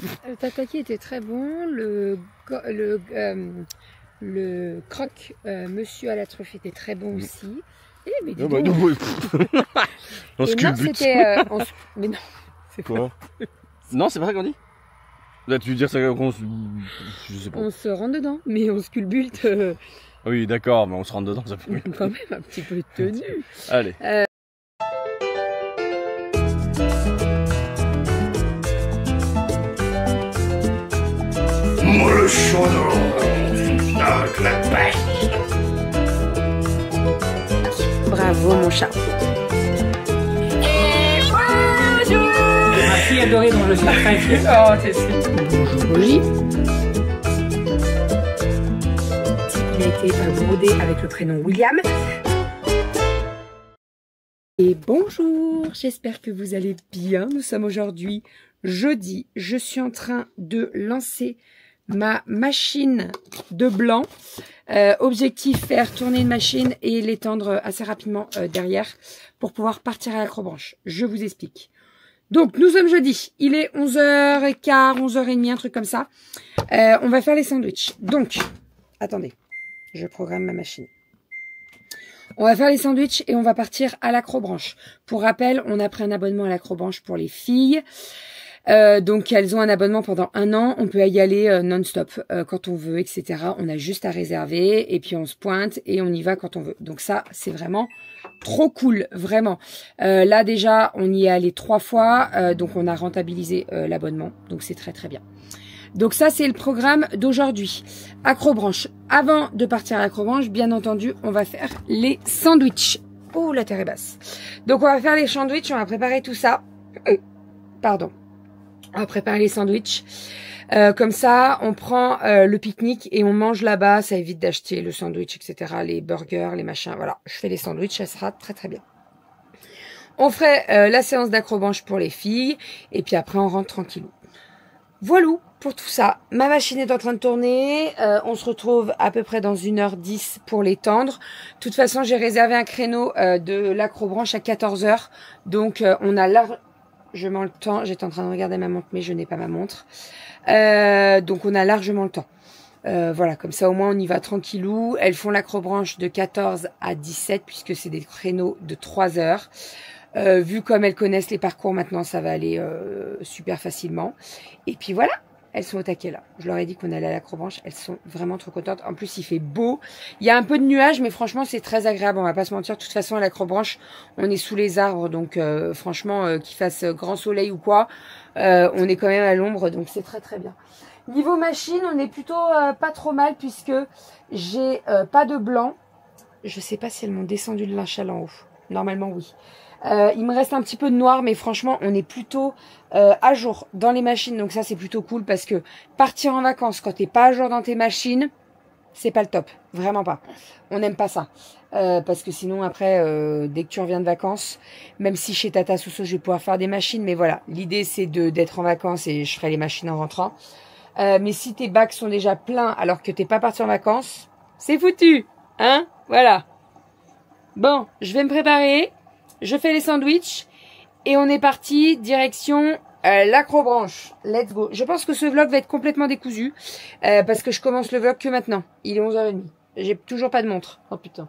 Le tataki était très bon, le croque monsieur à la truffe était très bon aussi. Et mais dis donc. On sculbute. Mais non, c'est quoi? Non, c'est pas ça qu'on dit? Là, tu veux dire ça qu'on se... Je sais pas. On se rentre dedans, mais on sculpte. Oui, d'accord, mais on se rentre dedans, ça fait quand même un petit peu de tenue. Allez. Moi le chaudron avec la pêche. Bravo mon chat. Ma fille adorée dont je suis très fier. Oh, c'est super. Bonjour J. Il a été brodé avec le prénom William. Et bonjour, j'espère que vous allez bien. Nous sommes aujourd'hui jeudi. Je suis en train de lancer ma machine de blanc. Objectif, faire tourner une machine et l'étendre assez rapidement derrière pour pouvoir partir à l'acrobranche. Je vous explique. Donc, nous sommes jeudi. Il est 11h15, 11h30, un truc comme ça. On va faire les sandwichs. Donc, attendez. Je programme ma machine. On va faire les sandwichs et on va partir à l'acrobranche. Pour rappel, on a pris un abonnement à l'acrobranche pour les filles. Donc, elles ont un abonnement pendant 1 an. On peut y aller non-stop quand on veut, etc. On a juste à réserver et puis on se pointe et on y va quand on veut. Donc ça, c'est vraiment trop cool, vraiment. Là, déjà, on y est allé 3 fois. Donc, on a rentabilisé l'abonnement. Donc, c'est très, très bien. Donc ça, c'est le programme d'aujourd'hui. Acrobranche. Avant de partir à l'acrobranche, bien entendu, on va faire les sandwichs. Oh, la terre est basse. Donc, on va faire les sandwichs. On va préparer tout ça. Pardon. On va préparer les sandwichs. Comme ça, on prend le pique-nique et on mange là-bas. Ça évite d'acheter le sandwich, etc. Les burgers, les machins. Voilà, je fais les sandwichs. Ça sera très, très bien. On ferait la séance d'acrobranche pour les filles. Et puis après, on rentre tranquillou. Voilà pour tout ça. Ma machine est en train de tourner. On se retrouve à peu près dans 1h10 pour l'étendre. De toute façon, j'ai réservé un créneau de l'acrobranche à 14h. Donc, on a largement le temps. J'étais en train de regarder ma montre, mais je n'ai pas ma montre. Donc, on a largement le temps. Voilà, comme ça, au moins, on y va tranquillou. Elles font l'acrobranche de 14 à 17, puisque c'est des créneaux de 3 heures. Vu comme elles connaissent les parcours maintenant, ça va aller super facilement. Et puis voilà, elles sont au taquet là. Je leur ai dit qu'on allait à l'acrobranche, elles sont vraiment trop contentes. En plus, il fait beau. Il y a un peu de nuages, mais franchement, c'est très agréable. On va pas se mentir. De toute façon, à l'acrobranche, on est sous les arbres. Donc, franchement, qu'il fasse grand soleil ou quoi, on est quand même à l'ombre. Donc, c'est très très bien. Niveau machine, on est plutôt pas trop mal puisque j'ai pas de blanc. Je sais pas si elles m'ont descendu de l'inchal en haut. Normalement, oui. Il me reste un petit peu de noir, mais franchement, on est plutôt à jour dans les machines. Donc ça, c'est plutôt cool parce que partir en vacances quand t'es pas à jour dans tes machines, c'est pas le top. Vraiment pas. On n'aime pas ça. Parce que sinon, après, dès que tu reviens de vacances, même si chez Tata Sousso, je vais pouvoir faire des machines. Mais voilà, l'idée, c'est d'être en vacances et je ferai les machines en rentrant. Mais si tes bacs sont déjà pleins alors que t'es pas parti en vacances, c'est foutu. Hein? Voilà. Bon, je vais me préparer. Je fais les sandwichs et on est parti direction l'acrobranche. Let's go. Je pense que ce vlog va être complètement décousu parce que je commence le vlog que maintenant. Il est 11h30. J'ai toujours pas de montre. Oh putain.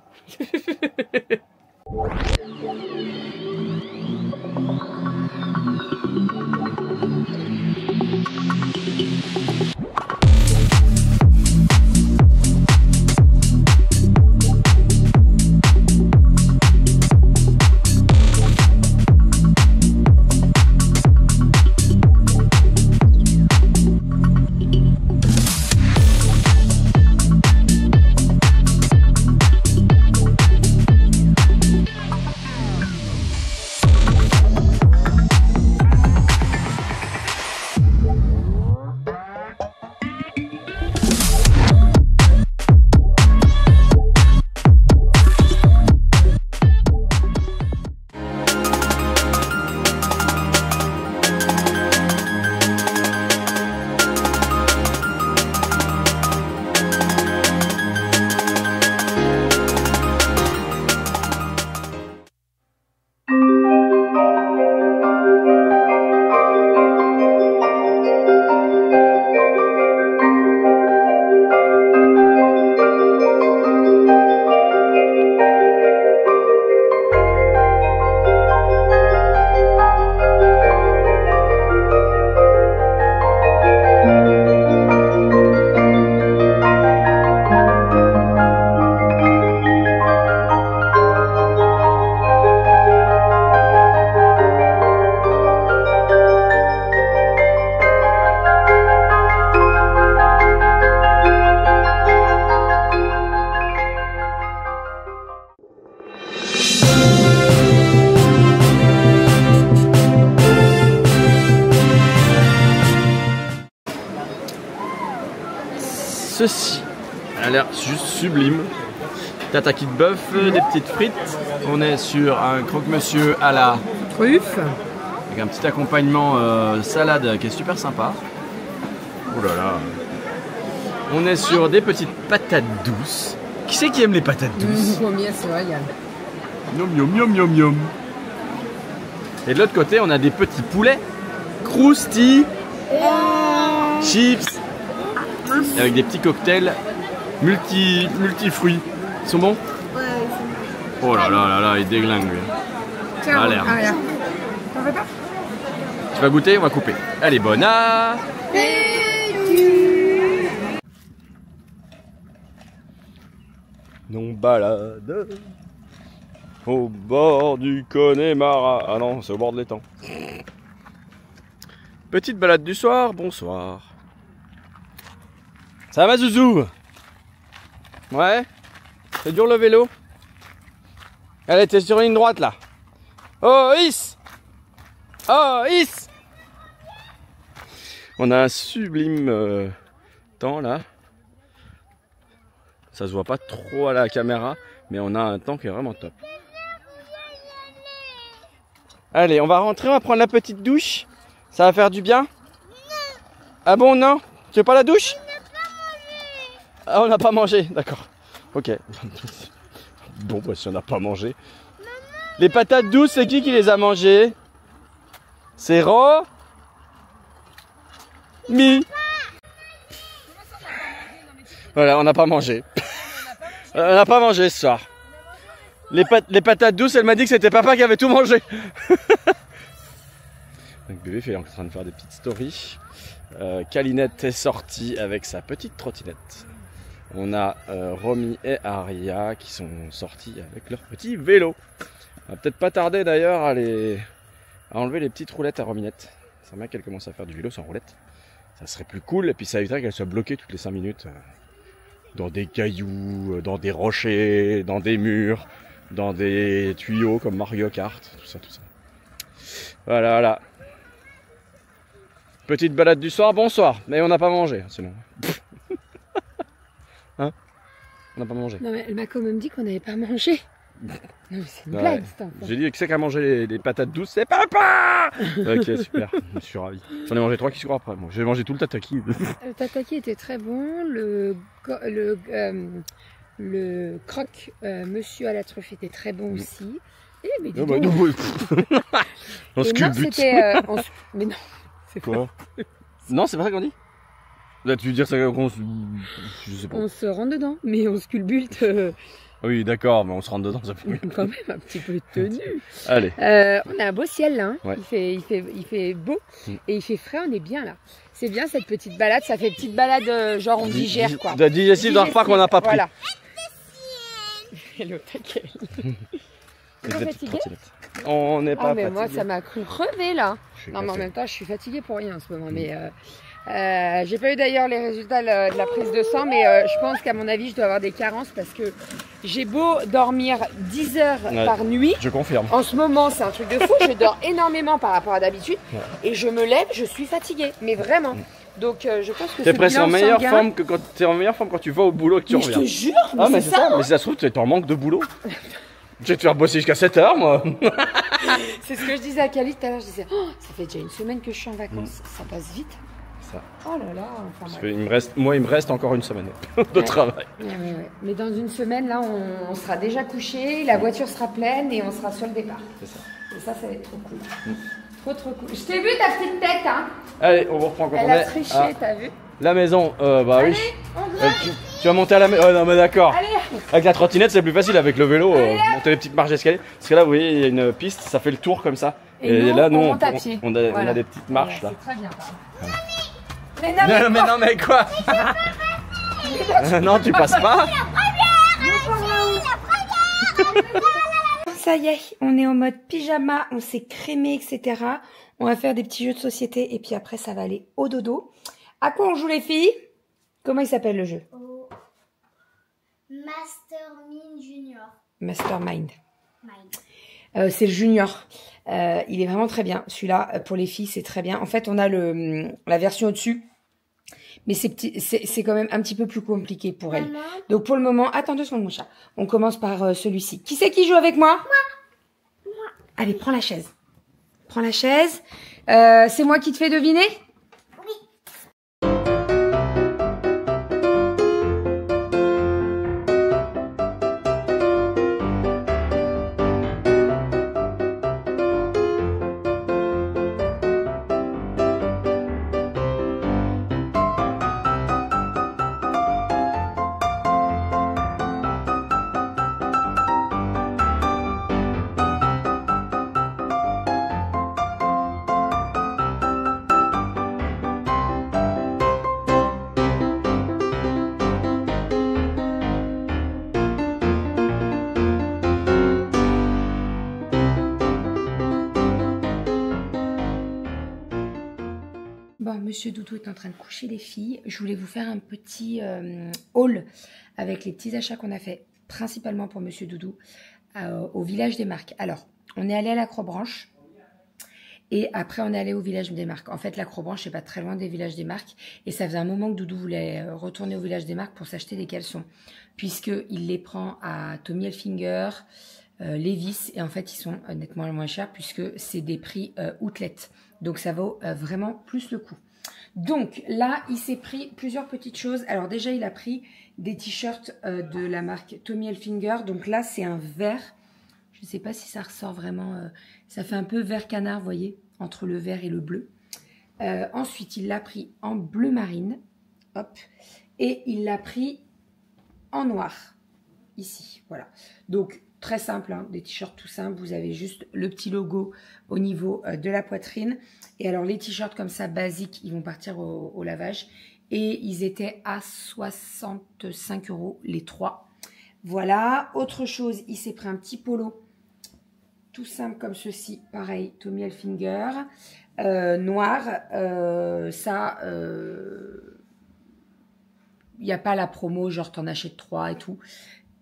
ceci a l'air juste sublime. Tataki de bœuf, des petites frites. On est sur un croque-monsieur à la Truffe. avec un petit accompagnement salade qui est super sympa. Oh là là. On est sur des petites patates douces. Qui c'est qui aime les patates douces? Combien c'est vrai, Yann? Miam miam miam miam miam. Et de l'autre côté, on a des petits poulets croustilles, chips, avec des petits cocktails multi-fruits. Ils sont bons? Ouais, Oh là là là là, il déglingue lui. Ça a l'air. T'en veux pas? Tu vas goûter? On va couper. Elle est bonne. Ah on balade au bord du Connemara. Ah non, c'est au bord de l'étang. Petite balade du soir, bonsoir. Ça va Zouzou? Ouais? C'est dur le vélo? Allez, t'es sur une ligne droite là. Oh, Is! Oh, Is! On a un sublime temps là. Ça se voit pas trop à la caméra, mais on a un temps qui est vraiment top. Allez, on va rentrer, on va prendre la petite douche. Ça va faire du bien? Ah bon, non? Tu veux pas la douche? Ah, on n'a pas mangé, d'accord. Ok. Bon, bah si on n'a pas mangé. Les patates douces, c'est qui les a mangées? C'est Mi. Voilà, on n'a pas mangé. On n'a pas mangé ce soir. Les patates douces, elle m'a dit que c'était papa qui avait tout mangé. Donc bébé est en train de faire des petites stories. Calinette est sortie avec sa petite trottinette. On a Romy et Aria qui sont sortis avec leur petit vélo. On va peut-être pas tarder d'ailleurs à enlever les petites roulettes à Rominette. C'est bien qu'elle commence à faire du vélo sans roulette. Ça serait plus cool et puis ça éviterait qu'elle soit bloquée toutes les 5 minutes. Dans des cailloux, dans des rochers, dans des murs, dans des tuyaux comme Mario Kart, tout ça, tout ça. Voilà, voilà. Petite balade du soir, bonsoir. Mais on n'a pas mangé, sinon. Hein? On n'a pas mangé. Non mais elle m'a quand même dit qu'on n'avait pas mangé. Non mais c'est une Ouais. blague, cet enfant. J'ai dit qui c'est qui a mangé les patates douces, c'est papa. Ok, super, je suis ravi. J'en ai mangé 3 qui se courent après. Moi, j'ai mangé tout le tataki. Le tataki était très bon, le croque monsieur à la truffe était très bon aussi. Et mais dis donc. On se Et non, culbute. c'était mais non, c'est Quoi? Non, c'est pas ça qu'on dit? Là, tu veux dire ça qu'on se... Je sais pas. on se rend dedans, mais on se culbulte Oui, d'accord, mais on se rentre dedans, ça fait mieux. quand même un petit peu de tenue. Allez. On a un beau ciel là, hein. Ouais. Il fait beau et il fait frais, on est bien là. C'est bien cette petite balade, ça fait petite balade genre on digère quoi. De digestif d'un repas qu'on n'a pas pris. Voilà. Hello, taquet. Et Pas des petites fatigué? trottinettes. On n'est pas Ah mais fatigué. moi ça m'a cru crever là. Je suis Non mais en cassé. même temps je suis fatiguée pour rien en ce moment. Mais j'ai pas eu d'ailleurs les résultats de la prise de sang, mais je pense qu'à mon avis je dois avoir des carences parce que j'ai beau dormir 10 heures Ouais. par nuit. Je confirme. En ce moment c'est un truc de fou, je dors énormément par rapport à d'habitude Ouais. et je me lève, je suis fatiguée, mais vraiment. Donc je pense que T'es ce presque bilan en meilleure sanguin- forme que quand t'es en meilleure forme quand tu vas au boulot et que tu Mais je reviens. te jure, mais Ah mais c'est c'est ça. ça. Mais si ça se trouve, tu es en manque de boulot. Je vais te faire bosser jusqu'à 7 heures, moi. C'est ce que je disais à Cali tout à l'heure, je disais oh, ça fait déjà une semaine que je suis en vacances, ça passe vite. Ça. Oh là là, enfin Ça bref. fait- il me reste encore une semaine de Ouais. travail. Ouais. Mais dans une semaine, là, on sera déjà couché, la voiture sera pleine et on sera sur le départ. C'est ça. Et ça va être trop cool. Trop cool. Je t'ai vu ta petite tête, hein. Allez, on reprend quand Elle on a est triché, à t'as vu. la maison. Bah Allez, oui. on grimpe. Tu vas monter à la maison. Non mais d'accord. Allez. Avec la trottinette, c'est plus facile. Avec le vélo, monter les petites marches d'escalier. Parce que là, vous voyez, il y a une piste, ça fait le tour comme ça. Et nous, là, nous, on monte à pied. on a Voilà. des petites marches là. C'est très bien. Mais non, mais Non mais quoi? Non, tu passes pas. ça y est, on est en mode pyjama, on s'est crémé, etc. On va faire des petits jeux de société et puis après, ça va aller au dodo. À quoi on joue les filles? Comment il s'appelle le jeu? au Mastermind Junior. Mastermind. Mind. C'est le junior. Il est vraiment très bien. Celui-là, pour les filles, c'est très bien. En fait, on a la version au-dessus Mais c'est quand même un petit peu plus compliqué pour elle. Maman. Donc pour le moment, attends 2 secondes mon chat. On commence par celui-ci. Qui c'est qui joue avec moi? Moi. Allez, prends la chaise. Prends la chaise. C'est moi qui te fais deviner? Bon, Monsieur Doudou est en train de coucher les filles. Je voulais vous faire un petit haul avec les petits achats qu'on a fait, principalement pour Monsieur Doudou, au village des Marques. Alors, on est allé à l'Acrobranche et après on est allé au village des Marques. En fait, l'Acrobranche n'est pas très loin des villages des Marques et ça faisait un moment que Doudou voulait retourner au village des Marques pour s'acheter des caleçons, puisqu'il les prend à Tommy Hilfiger, Levi's, et en fait ils sont nettement moins chers puisque c'est des prix outlet. Donc ça vaut vraiment plus le coup. Donc là, il s'est pris plusieurs petites choses. Alors déjà, il a pris des t-shirts de la marque Tommy Hilfiger. Donc là, c'est un vert. Je ne sais pas si ça ressort vraiment. Ça fait un peu vert canard, vous voyez, entre le vert et le bleu. Ensuite, il l'a pris en bleu marine. Hop. Et il l'a pris en noir. Ici, voilà. Donc, très simple, hein, des t-shirts tout simples. Vous avez juste le petit logo au niveau de la poitrine. Et alors, les t-shirts comme ça, basiques, ils vont partir au lavage. Et ils étaient à 65 € les 3. Voilà. Autre chose, il s'est pris un petit polo. Tout simple comme ceci. Pareil, Tommy Hilfiger. Noir. Ça, il n'y a pas la promo, genre t'en achètes 3 et tout.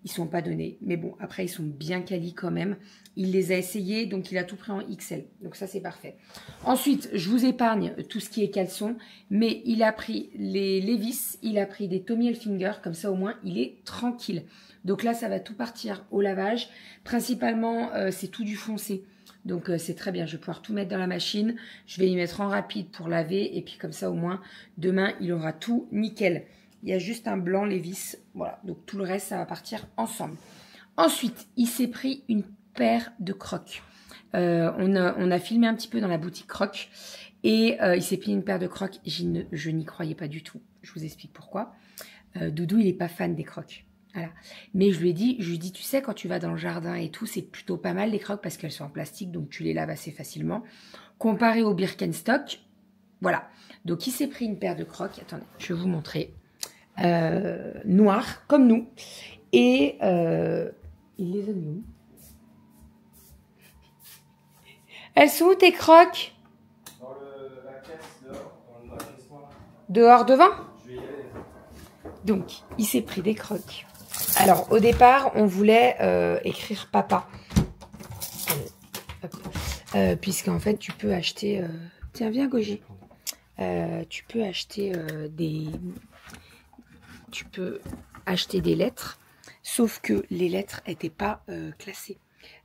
Ils sont pas donnés. Mais bon, après, ils sont bien quali quand même. Il les a essayés, donc il a tout pris en XL. Donc ça, c'est parfait. Ensuite, je vous épargne tout ce qui est caleçon. Mais il a pris les Levi's, il a pris des Tommy Hilfiger. Comme ça, au moins, il est tranquille. Donc là, ça va tout partir au lavage. Principalement, c'est tout du foncé. Donc c'est très bien. Je vais pouvoir tout mettre dans la machine. Je vais y mettre en rapide pour laver. Et puis comme ça, au moins, demain, il aura tout nickel. Il y a juste un blanc Levi's. Voilà, donc tout le reste, ça va partir ensemble. Ensuite, il s'est pris une paire de crocs. On a filmé un petit peu dans la boutique crocs. Et il s'est pris une paire de crocs. Je n'y croyais pas du tout. Je vous explique pourquoi. Doudou, il n'est pas fan des crocs. Voilà. Mais je lui ai dit, tu sais, quand tu vas dans le jardin et tout, c'est plutôt pas mal les crocs parce qu'elles sont en plastique, donc tu les laves assez facilement. Comparé au Birkenstock, voilà. Donc il s'est pris une paire de crocs. Attendez, je vais vous montrer. Noir comme nous et il les a mis où? Elles sont où tes crocs? Dans la caisse dehors, dans la caisse noire. Dehors devant? Je vais y aller. Donc il s'est pris des crocs. Alors au départ on voulait écrire papa puisqu'en fait tu peux acheter tiens viens Gogi, tu peux acheter des lettres, sauf que les lettres n'étaient pas classées.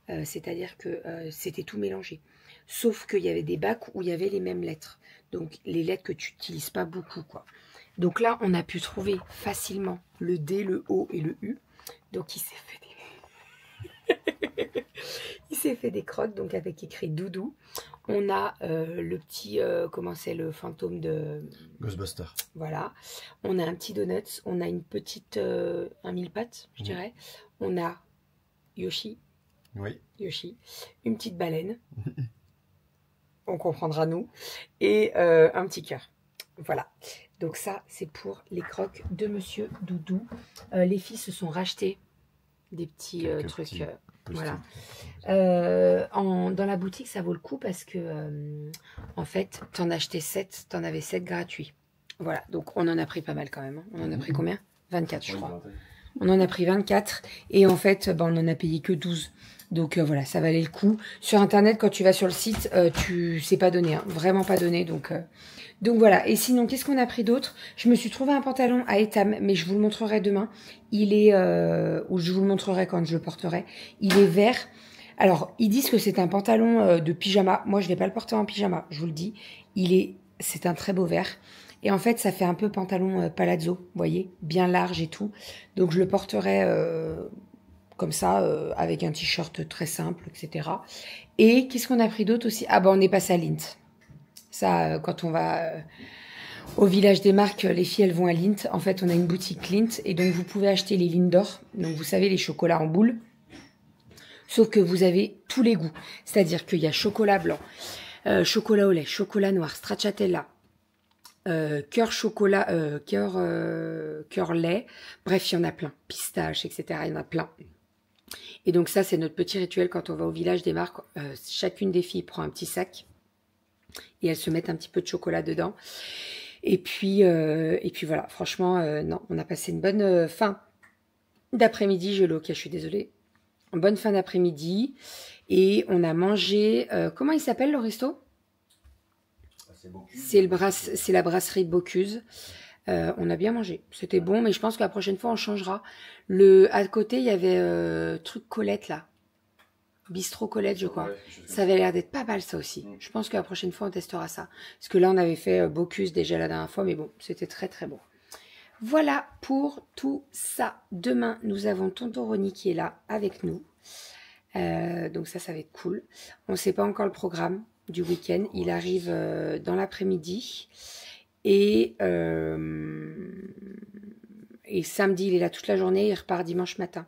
C'est-à-dire que c'était tout mélangé. Sauf qu'il y avait des bacs où il y avait les mêmes lettres. Donc, les lettres que tu n'utilises pas beaucoup, quoi. Donc là, on a pu trouver facilement le D, le O et le U. Donc, il s'est fait des crocs, donc avec écrit Doudou. On a le petit, comment c'est, le fantôme de... Ghostbuster. Voilà. On a un petit donut. On a une petite, un mille-pattes, je dirais. On a Yoshi. Oui. Yoshi. Une petite baleine. On comprendra nous. Et un petit cœur. Voilà. Donc ça, c'est pour les crocs de Monsieur Doudou. Les filles se sont rachetées des petits trucs. Voilà. Dans la boutique, ça vaut le coup parce que, en fait, t'en achetais 7, t'en avais 7 gratuits. Voilà, donc on en a pris pas mal quand même. Hein. On en a pris combien? 24, je crois. On en a pris 24 et en fait, on en a payé que 12. Donc voilà, ça valait le coup. Sur internet, quand tu vas sur le site, c'est pas donné, hein, vraiment pas donné. Donc voilà. Et sinon, qu'est-ce qu'on a pris d'autre? Je me suis trouvé un pantalon à Etam, mais je vous le montrerai demain. Il est, ou je vous le montrerai quand je le porterai. Il est vert. Alors, ils disent que c'est un pantalon de pyjama. Moi, je vais pas le porter en pyjama, je vous le dis. C'est un très beau vert. Et en fait, ça fait un peu pantalon palazzo, vous voyez, bien large et tout. Donc, je le porterai comme ça, avec un t-shirt très simple, etc. Et qu'est-ce qu'on a pris d'autre aussi? Ah on est passé à Lindt. Ça, quand on va au village des marques, les filles, elles vont à Lindt. En fait, on a une boutique Lindt et donc vous pouvez acheter les Lindor. Donc, vous savez, les chocolats en boule. Sauf que vous avez tous les goûts. C'est-à-dire qu'il y a chocolat blanc, chocolat au lait, chocolat noir, stracciatella, cœur chocolat, cœur lait. Bref, il y en a plein. Pistache, etc. Il y en a plein. Et donc ça, c'est notre petit rituel quand on va au village des marques. Chacune des filles prend un petit sac et elles se mettent un petit peu de chocolat dedans. Et puis voilà, franchement, non, on a passé une bonne fin d'après-midi. Ok, je suis désolée. Bonne fin d'après-midi. Et on a mangé... comment il s'appelle le resto? C'est la brasserie Bocuse. On a bien mangé. C'était bon, mais je pense que la prochaine fois, on changera. À côté, il y avait truc Colette, là. Bistrot Colette, je crois. Ça avait l'air d'être pas mal, ça aussi. Je pense que la prochaine fois, on testera ça. Parce que là, on avait fait Bocuse déjà la dernière fois, mais bon, c'était très, très bon. Voilà pour tout ça. Demain, nous avons Tonton Ronnie qui est là avec nous. Donc ça va être cool. On ne sait pas encore le programme du week-end. Il arrive dans l'après-midi. Et samedi, il est là toute la journée. Il repart dimanche matin.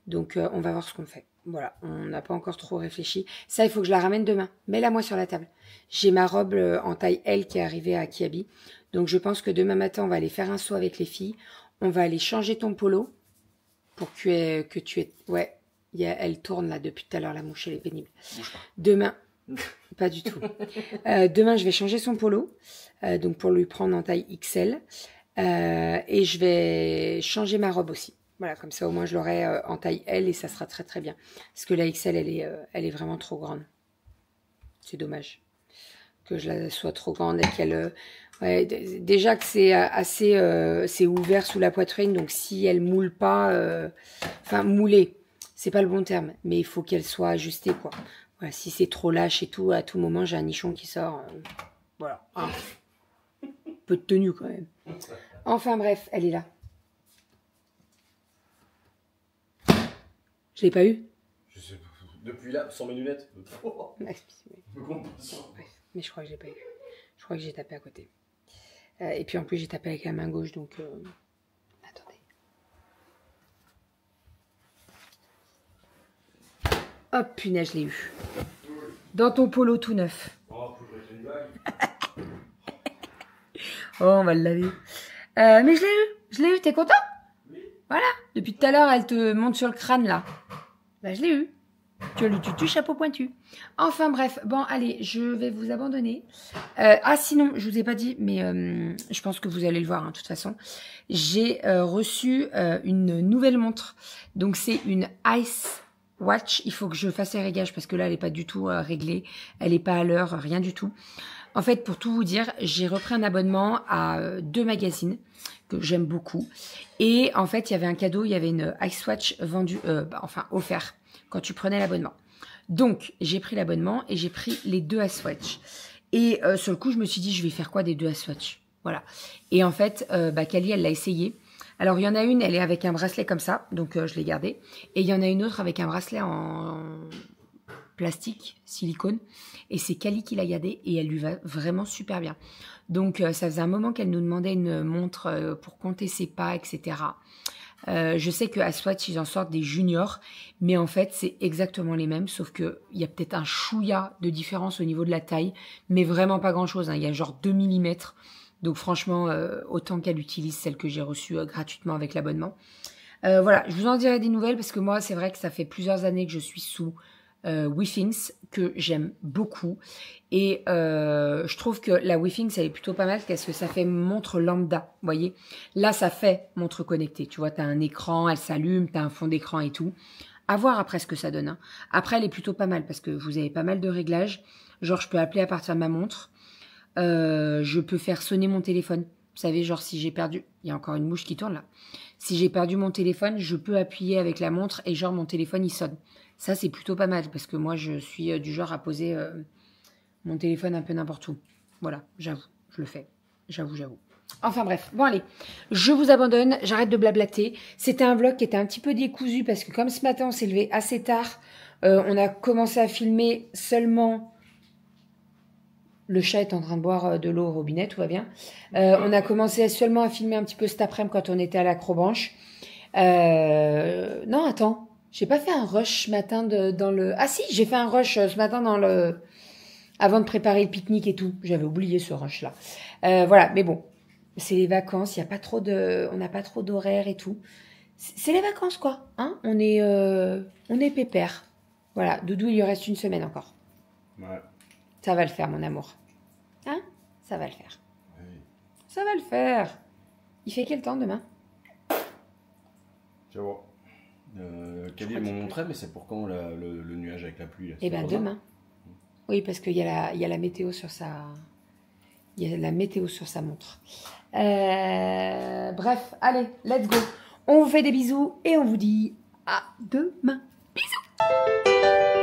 Donc, on va voir ce qu'on fait. Voilà, on n'a pas encore trop réfléchi. Ça, il faut que je la ramène demain. Mets-la moi sur la table. J'ai ma robe en taille L qui est arrivée à Kiabi. Donc, je pense que demain matin, on va aller faire un saut avec les filles. On va aller changer ton polo pour que tu aies... Ouais, elle tourne là depuis tout à l'heure, la mouche, elle est pénible. Demain, pas du tout. Demain, je vais changer son polo. Donc, pour lui prendre en taille XL. Et je vais changer ma robe aussi. Voilà, comme ça, au moins, je l'aurai en taille L et ça sera très, très bien. Parce que la XL, elle est vraiment trop grande. C'est dommage que je la sois trop grande et qu'elle... ouais, déjà que c'est assez... c'est ouvert sous la poitrine, donc si elle moule pas... Enfin, mouler, c'est pas le bon terme, mais il faut qu'elle soit ajustée, quoi. Voilà, si c'est trop lâche et tout, à tout moment, j'ai un nichon qui sort. Voilà. Un peu de tenue, quand même. Enfin, bref, elle est là. Je l'ai pas eu? Je sais pas. Depuis là, sans mes lunettes. Mais je crois que je l'ai pas eu. Je crois que j'ai tapé à côté. Et puis en plus, j'ai tapé avec la main gauche, donc... Attendez. Hop, punaise, je l'ai eu. Dans ton polo tout neuf. Oh, faut que je mette une bague. Oh, on va le laver. Mais je l'ai eu. Je l'ai eu, t'es content? Oui. Voilà. Depuis tout à l'heure, elle te monte sur le crâne, là. Bah, je l'ai eu. Tu chapeau pointu. Enfin, bref. Bon, allez, je vais vous abandonner. Sinon, je vous ai pas dit, mais je pense que vous allez le voir, hein, de toute façon. J'ai reçu une nouvelle montre. Donc, c'est une Ice Watch. Il faut que je fasse les réglages parce que là, elle est pas du tout réglée. Elle est pas à l'heure, rien du tout. En fait, pour tout vous dire, j'ai repris un abonnement à 2 magazines que j'aime beaucoup. Et en fait, il y avait un cadeau, il y avait une Ice Watch vendue, offert quand tu prenais l'abonnement. Donc, j'ai pris l'abonnement et j'ai pris les 2 Ice Watch. Et sur le coup, je me suis dit, je vais faire quoi des 2 Ice Watch? Voilà. Et en fait, Kali, elle l'a essayé. Alors, il y en a une, elle est avec un bracelet comme ça, donc je l'ai gardée. Et il y en a une autre avec un bracelet en plastique, silicone. Et c'est Kali qui l'a gardée et elle lui va vraiment super bien. Donc, ça faisait un moment qu'elle nous demandait une montre pour compter ses pas, etc. Je sais qu'à Swatch, ils en sortent des juniors, mais en fait, c'est exactement les mêmes, sauf qu'il y a peut-être un chouïa de différence au niveau de la taille, mais vraiment pas grand-chose, hein. Il y a genre 2 mm. Donc, franchement, autant qu'elle utilise celle que j'ai reçue gratuitement avec l'abonnement. Voilà, je vous en dirai des nouvelles parce que moi, c'est vrai que ça fait plusieurs années que je suis sous Withings, que j'aime beaucoup. Et je trouve que la Withings, elle est plutôt pas mal parce que ça fait montre lambda, vous voyez. Là, ça fait montre connectée. Tu vois, tu as un écran, elle s'allume, tu as un fond d'écran et tout. À voir après ce que ça donne. Hein. Après, elle est plutôt pas mal parce que vous avez pas mal de réglages. Genre, je peux appeler à partir de ma montre. Je peux faire sonner mon téléphone. Vous savez, genre si j'ai perdu... Il y a encore une mouche qui tourne là. Si j'ai perdu mon téléphone, je peux appuyer avec la montre et genre mon téléphone il sonne. Ça, c'est plutôt pas mal parce que moi, je suis du genre à poser mon téléphone un peu n'importe où. Voilà, j'avoue, je le fais. J'avoue. Enfin bref, bon allez, je vous abandonne, j'arrête de blablater. C'était un vlog qui était un petit peu décousu parce que comme ce matin on s'est levé assez tard, on a commencé à filmer seulement... Le chat est en train de boire de l'eau au robinet, tout va bien. On a commencé seulement à filmer un petit peu cet après-midi quand on était à l'Acrobranche. Non, attends, j'ai pas fait un rush ce matin dans le... Ah si, j'ai fait un rush ce matin dans le... Avant de préparer le pique-nique et tout. J'avais oublié ce rush-là. Voilà, mais bon, c'est les vacances, il y a pas trop de... On n'a pas trop d'horaire et tout. C'est les vacances, quoi. Hein, on est pépère. Voilà, Doudou, il lui reste une semaine encore. Ouais. Ça va le faire, mon amour. Hein? Ça va le faire. Oui. Ça va le faire. Il fait quel temps demain? Tu vas voir. Kelly m'ont montré, mais c'est pour quand le nuage avec la pluie là, Eh bien, demain. Oui, parce qu'il y a la météo sur sa... Il y a la météo sur sa montre. Bref, allez, let's go. On vous fait des bisous et on vous dit à demain. Bisous.